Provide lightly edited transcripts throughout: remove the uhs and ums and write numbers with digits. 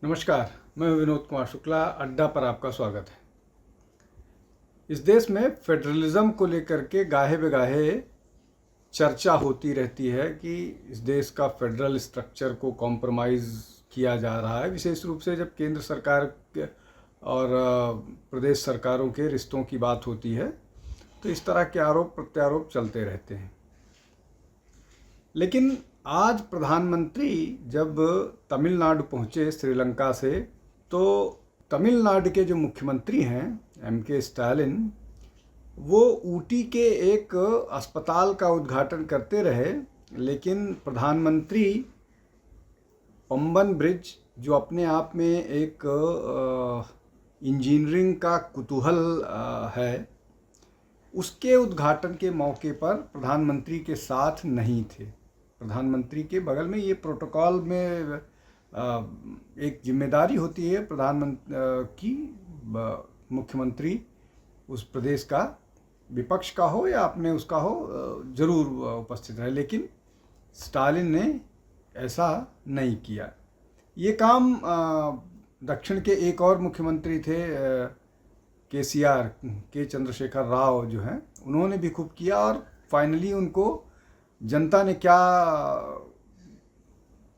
नमस्कार, मैं विनोद कुमार शुक्ला। अड्डा पर आपका स्वागत है। इस देश में फेडरलिज्म को लेकर के गाहे बेगाहे चर्चा होती रहती है कि इस देश का फेडरल स्ट्रक्चर को कॉम्प्रोमाइज़ किया जा रहा है, विशेष रूप से जब केंद्र सरकार और प्रदेश सरकारों के रिश्तों की बात होती है तो इस तरह के आरोप प्रत्यारोप चलते रहते हैं। लेकिन आज प्रधानमंत्री जब तमिलनाडु पहुंचे श्रीलंका से, तो तमिलनाडु के जो मुख्यमंत्री हैं एम.के. स्टालिन, वो ऊटी के एक अस्पताल का उद्घाटन करते रहे, लेकिन प्रधानमंत्री पंबन ब्रिज, जो अपने आप में एक इंजीनियरिंग का कुतूहल है, उसके उद्घाटन के मौके पर प्रधानमंत्री के साथ नहीं थे। प्रधानमंत्री के बगल में, ये प्रोटोकॉल में एक जिम्मेदारी होती है प्रधानमंत्री की, मुख्यमंत्री उस प्रदेश का, विपक्ष का हो या अपने उसका हो, जरूर उपस्थित रहे। लेकिन स्टालिन ने ऐसा नहीं किया। ये काम दक्षिण के एक और मुख्यमंत्री थे, केसीआर के चंद्रशेखर राव जो हैं, उन्होंने भी खूब किया और फाइनली उनको जनता ने क्या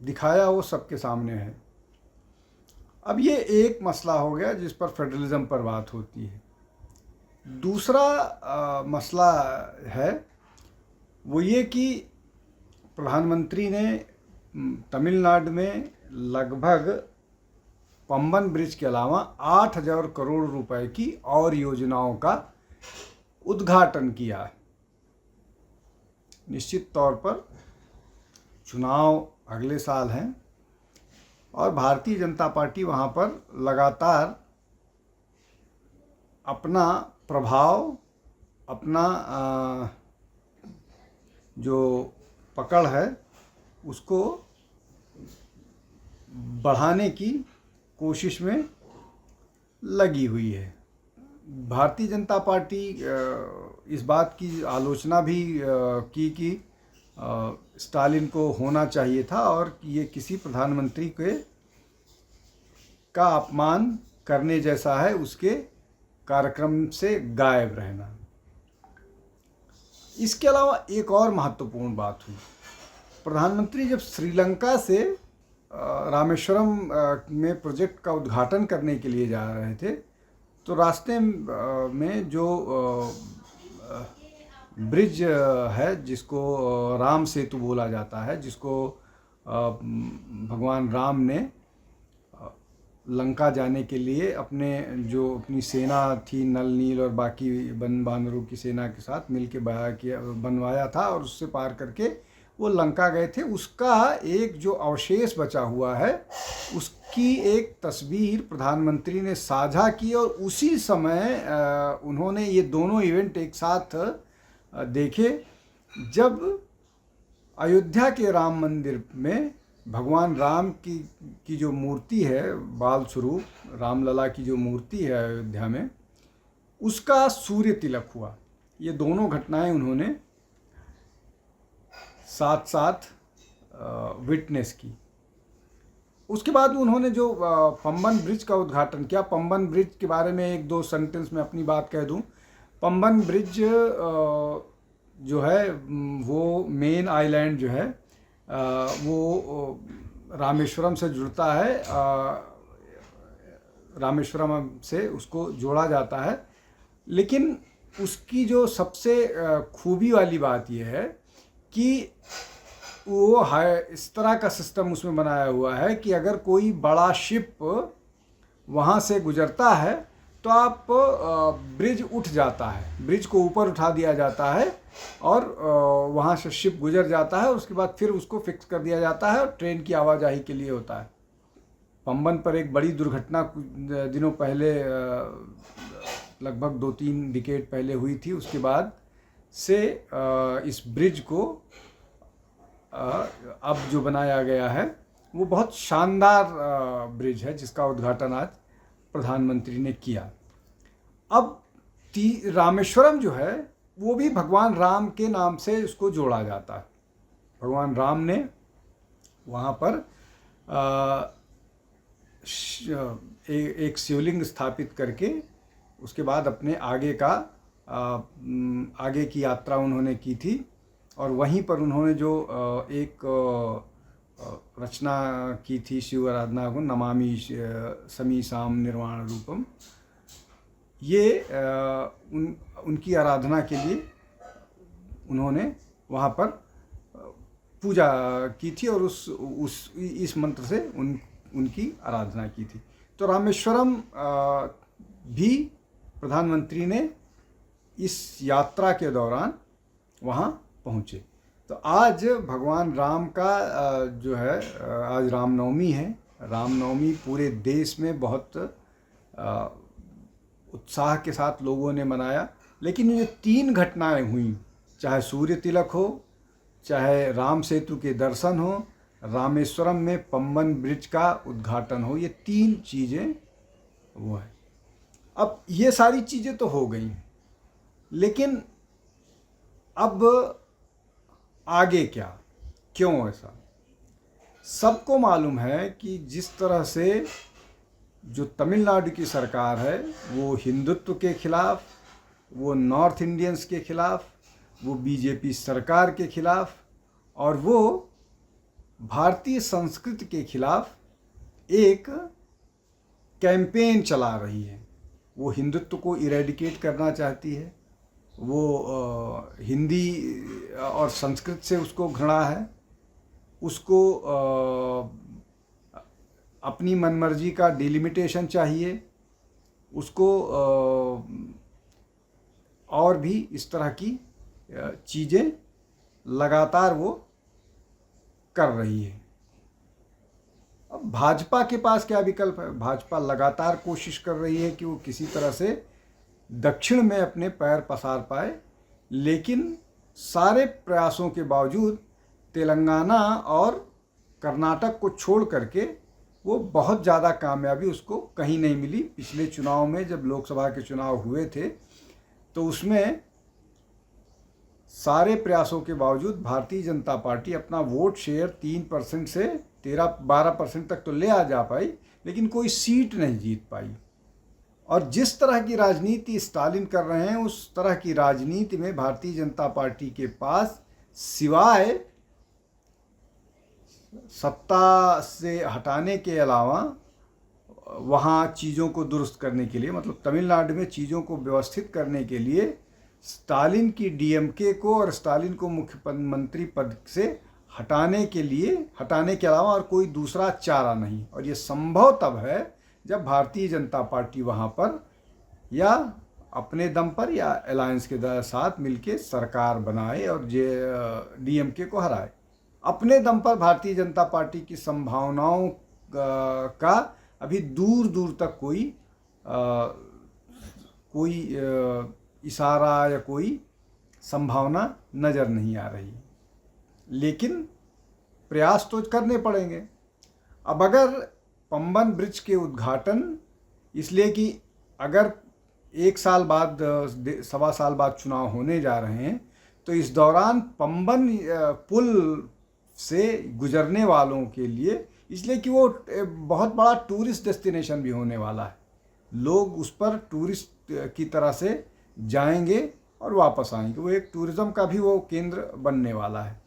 दिखाया वो सबके सामने है। अब ये एक मसला हो गया जिस पर फेडरलिज्म पर बात होती है। दूसरा मसला है वो ये कि प्रधानमंत्री ने तमिलनाडु में लगभग पंबन ब्रिज के अलावा 8,000 करोड़ रुपए की और योजनाओं का उद्घाटन किया है। निश्चित तौर पर चुनाव अगले साल हैं और भारतीय जनता पार्टी वहाँ पर लगातार अपना प्रभाव, अपना जो पकड़ है उसको बढ़ाने की कोशिश में लगी हुई है। भारतीय जनता पार्टी इस बात की आलोचना भी की कि स्टालिन को होना चाहिए था और ये किसी प्रधानमंत्री का अपमान करने जैसा है उसके कार्यक्रम से गायब रहना। इसके अलावा एक और महत्वपूर्ण बात हुई। प्रधानमंत्री जब श्रीलंका से रामेश्वरम में प्रोजेक्ट का उद्घाटन करने के लिए जा रहे थे, तो रास्ते में जो ब्रिज है जिसको राम सेतु बोला जाता है, जिसको भगवान राम ने लंका जाने के लिए अपनी सेना थी, नल नील और बाकी बानरों की सेना के साथ मिलके बनवाया था और उससे पार करके वो लंका गए थे, उसका एक जो अवशेष बचा हुआ है उसकी एक तस्वीर प्रधानमंत्री ने साझा की और उसी समय उन्होंने ये दोनों इवेंट एक साथ देखे जब अयोध्या के राम मंदिर में भगवान राम की जो मूर्ति है, बाल स्वरूप रामलला की जो मूर्ति है अयोध्या में, उसका सूर्य तिलक हुआ। ये दोनों घटनाएं उन्होंने साथ साथ विटनेस की। उसके बाद उन्होंने जो पंबन ब्रिज का उद्घाटन किया, पंबन ब्रिज के बारे में एक दो सेंटेंस में अपनी बात कह दूं। पंबन ब्रिज जो है वो मेन आइलैंड जो है वो रामेश्वरम से जुड़ता है, रामेश्वरम से उसको जोड़ा जाता है। लेकिन उसकी जो सबसे खूबी वाली बात यह है कि वो इस तरह का सिस्टम उसमें बनाया हुआ है कि अगर कोई बड़ा शिप वहाँ से गुजरता है तो आप ब्रिज उठ जाता है, ब्रिज को ऊपर उठा दिया जाता है और वहाँ से शिप गुजर जाता है और उसके बाद फिर उसको फिक्स कर दिया जाता है और ट्रेन की आवाजाही के लिए होता है। पंबन पर एक बड़ी दुर्घटना दिनों पहले, लगभग 2-3 डिकेड पहले हुई थी। उसके बाद से इस ब्रिज को अब जो बनाया गया है वो बहुत शानदार ब्रिज है जिसका उद्घाटन आज प्रधानमंत्री ने किया। अब रामेश्वरम जो है वो भी भगवान राम के नाम से उसको जोड़ा जाता है। भगवान राम ने वहाँ पर एक शिवलिंग स्थापित करके उसके बाद अपने आगे की यात्रा उन्होंने की थी। और वहीं पर उन्होंने जो एक रचना की थी शिव आराधना को, नमामि समीसाम निर्वाण रूपम, ये उनकी आराधना के लिए उन्होंने वहाँ पर पूजा की थी और इस मंत्र से उनकी आराधना की थी। तो रामेश्वरम भी प्रधानमंत्री ने इस यात्रा के दौरान वहाँ पहुँचे। तो आज भगवान राम का जो है, आज रामनवमी है। रामनवमी पूरे देश में बहुत उत्साह के साथ लोगों ने मनाया। लेकिन ये 3 घटनाएं हुई, चाहे सूर्य तिलक हो, चाहे राम सेतु के दर्शन हो, रामेश्वरम में पंबन ब्रिज का उद्घाटन हो, ये 3 चीज़ें वो है। अब ये सारी चीज़ें तो हो गई, लेकिन अब आगे क्या, क्यों ऐसा? सबको मालूम है कि जिस तरह से जो तमिलनाडु की सरकार है वो हिंदुत्व के खिलाफ, वो नॉर्थ इंडियंस के खिलाफ, वो बीजेपी सरकार के खिलाफ और वो भारतीय संस्कृति के खिलाफ एक कैंपेन चला रही है। वो हिंदुत्व को इरेडिकेट करना चाहती है, वो हिंदी और संस्कृत से उसको घृणा है, उसको अपनी मनमर्जी का डिलिमिटेशन चाहिए, उसको और भी इस तरह की चीज़ें लगातार वो कर रही है। अब भाजपा के पास क्या विकल्प है? भाजपा लगातार कोशिश कर रही है कि वो किसी तरह से दक्षिण में अपने पैर पसार पाए, लेकिन सारे प्रयासों के बावजूद तेलंगाना और कर्नाटक को छोड़ करके वो बहुत ज़्यादा कामयाबी उसको कहीं नहीं मिली। पिछले चुनाव में जब लोकसभा के चुनाव हुए थे तो उसमें सारे प्रयासों के बावजूद भारतीय जनता पार्टी अपना वोट शेयर 3% से 13-12% तक तो ले आ जा पाई, लेकिन कोई सीट नहीं जीत पाई। और जिस तरह की राजनीति स्टालिन कर रहे हैं, उस तरह की राजनीति में भारतीय जनता पार्टी के पास सिवाय सत्ता से हटाने के अलावा वहाँ चीज़ों को दुरुस्त करने के लिए, मतलब तमिलनाडु में चीज़ों को व्यवस्थित करने के लिए स्टालिन की डीएमके को और स्टालिन को मुख्यमंत्री पद से हटाने के अलावा और कोई दूसरा चारा नहीं। और ये संभव तब है जब भारतीय जनता पार्टी वहाँ पर या अपने दम पर या अलायंस के साथ मिलके सरकार बनाए और डीएमके को हराए। अपने दम पर भारतीय जनता पार्टी की संभावनाओं का अभी दूर दूर तक कोई इशारा या कोई संभावना नज़र नहीं आ रही, लेकिन प्रयास तो करने पड़ेंगे। अब अगर पंबन ब्रिज के उद्घाटन, इसलिए कि अगर 1 साल बाद 1.25 साल बाद चुनाव होने जा रहे हैं, तो इस दौरान पंबन पुल से गुजरने वालों के लिए, इसलिए कि वो बहुत बड़ा टूरिस्ट डेस्टिनेशन भी होने वाला है, लोग उस पर टूरिस्ट की तरह से जाएंगे और वापस आएंगे, वो एक टूरिज़्म का भी वो केंद्र बनने वाला है।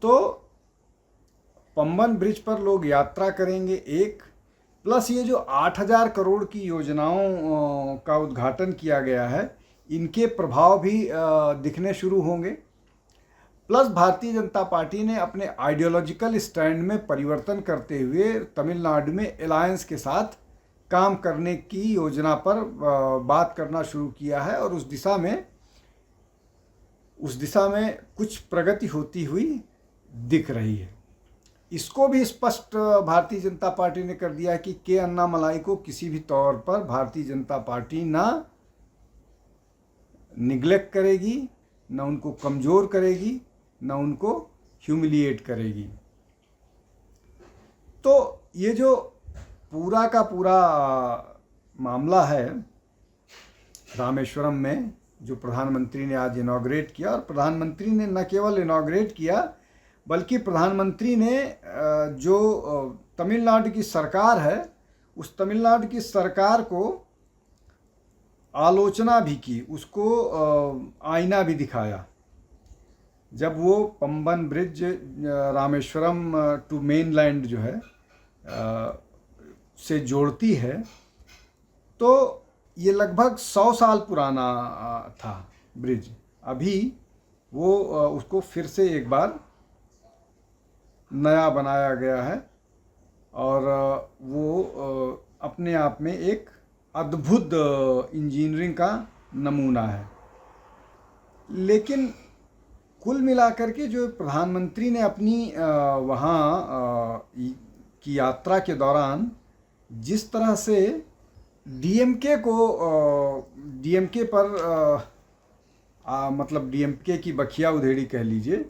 तो पंबन ब्रिज पर लोग यात्रा करेंगे, एक प्लस ये जो 8,000 करोड़ की योजनाओं का उद्घाटन किया गया है, इनके प्रभाव भी दिखने शुरू होंगे। प्लस भारतीय जनता पार्टी ने अपने आइडियोलॉजिकल स्टैंड में परिवर्तन करते हुए तमिलनाडु में अलायंस के साथ काम करने की योजना पर बात करना शुरू किया है और उस दिशा में कुछ प्रगति होती हुई दिख रही है। इसको भी स्पष्ट भारतीय जनता पार्टी ने कर दिया कि के अन्नामलाई को किसी भी तौर पर भारतीय जनता पार्टी ना निग्लेक्ट करेगी, ना उनको कमज़ोर करेगी, ना उनको ह्यूमिलिएट करेगी। तो ये जो पूरा का पूरा मामला है रामेश्वरम में, जो प्रधानमंत्री ने आज इनॉग्रेट किया, और प्रधानमंत्री ने न केवल इनॉग्रेट किया बल्कि प्रधानमंत्री ने जो तमिलनाडु की सरकार है उस तमिलनाडु की सरकार को आलोचना भी की, उसको आईना भी दिखाया। जब वो Pamban bridge Rameswaram to mainland जो है से जोड़ती है, तो ये लगभग 100 साल पुराना था ब्रिज। अभी वो उसको फिर से एक बार नया बनाया गया है और वो अपने आप में एक अद्भुत इंजीनियरिंग का नमूना है। लेकिन कुल मिलाकर के जो प्रधानमंत्री ने अपनी वहाँ की यात्रा के दौरान जिस तरह से डीएमके पर मतलब डीएमके की बखिया उधेड़ी कह लीजिए,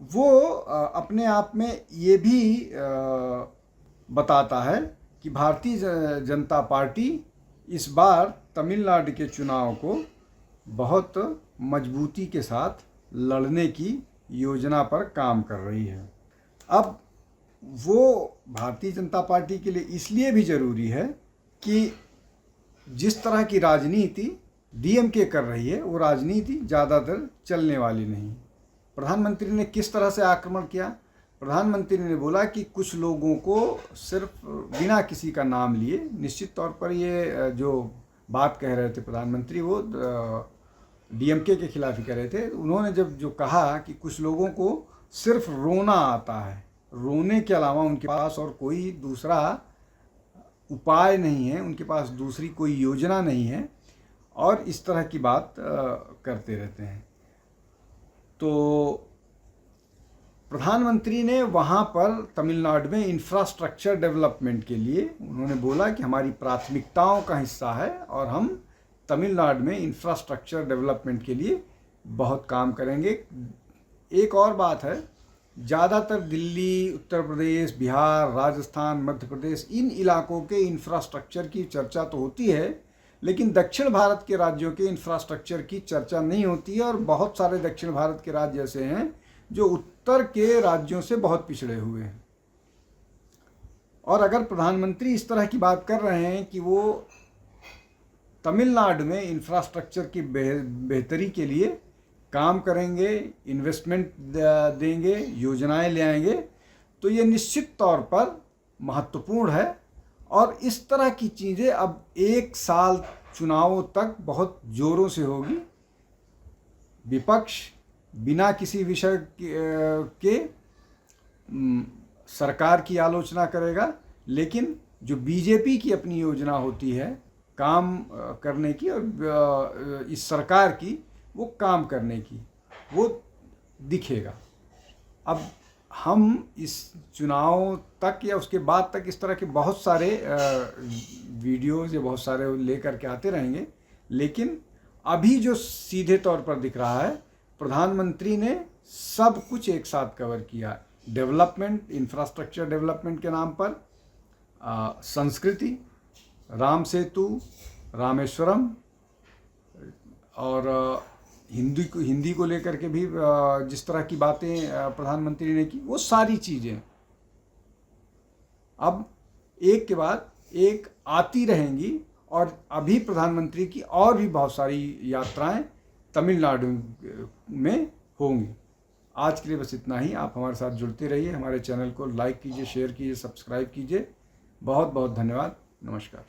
वो अपने आप में ये भी बताता है कि भारतीय जनता पार्टी इस बार तमिलनाडु के चुनाव को बहुत मजबूती के साथ लड़ने की योजना पर काम कर रही है। अब वो भारतीय जनता पार्टी के लिए इसलिए भी ज़रूरी है कि जिस तरह की राजनीति डीएमके कर रही है, वो राजनीति ज़्यादातर चलने वाली नहीं। प्रधानमंत्री ने किस तरह से आक्रमण किया? प्रधानमंत्री ने बोला कि कुछ लोगों को सिर्फ बिना किसी का नाम लिए, निश्चित तौर पर ये जो बात कह रहे थे प्रधानमंत्री, वो डीएमके के खिलाफ ही कह रहे थे। उन्होंने जब जो कहा कि कुछ लोगों को सिर्फ रोना आता है, रोने के अलावा उनके पास और कोई दूसरा उपाय नहीं है, उनके पास दूसरी कोई योजना नहीं है, और इस तरह की बात करते रहते हैं। तो प्रधानमंत्री ने वहाँ पर तमिलनाडु में इंफ्रास्ट्रक्चर डेवलपमेंट के लिए उन्होंने बोला कि हमारी प्राथमिकताओं का हिस्सा है और हम तमिलनाडु में इंफ्रास्ट्रक्चर डेवलपमेंट के लिए बहुत काम करेंगे। एक और बात है, ज़्यादातर दिल्ली, उत्तर प्रदेश, बिहार, राजस्थान, मध्य प्रदेश, इन इलाकों के इंफ्रास्ट्रक्चर की चर्चा तो होती है, लेकिन दक्षिण भारत के राज्यों के इंफ्रास्ट्रक्चर की चर्चा नहीं होती है। और बहुत सारे दक्षिण भारत के राज्य ऐसे हैं जो उत्तर के राज्यों से बहुत पिछड़े हुए हैं। और अगर प्रधानमंत्री इस तरह की बात कर रहे हैं कि वो तमिलनाडु में इंफ्रास्ट्रक्चर की बेहतरी के लिए काम करेंगे, इन्वेस्टमेंट देंगे, योजनाएं ले आएंगे, तो ये निश्चित तौर पर महत्वपूर्ण है। और इस तरह की चीज़ें अब एक साल चुनावों तक बहुत ज़ोरों से होगी। विपक्ष बिना किसी विषय के सरकार की आलोचना करेगा, लेकिन जो बीजेपी की अपनी योजना होती है काम करने की और इस सरकार की वो काम करने की, वो दिखेगा। अब हम इस चुनाव तक या उसके बाद तक इस तरह के बहुत सारे वीडियोज़ या बहुत सारे लेकर के आते रहेंगे, लेकिन अभी जो सीधे तौर पर दिख रहा है, प्रधानमंत्री ने सब कुछ एक साथ कवर किया। डेवलपमेंट, इंफ्रास्ट्रक्चर डेवलपमेंट के नाम पर संस्कृति, राम सेतु, रामेश्वरम, और हिंदी को लेकर के भी जिस तरह की बातें प्रधानमंत्री ने की, वो सारी चीज़ें अब एक के बाद एक आती रहेंगी। और अभी प्रधानमंत्री की और भी बहुत सारी यात्राएं तमिलनाडु में होंगी। आज के लिए बस इतना ही। आप हमारे साथ जुड़ते रहिए, हमारे चैनल को लाइक कीजिए, शेयर कीजिए, सब्सक्राइब कीजिए। बहुत बहुत धन्यवाद। नमस्कार।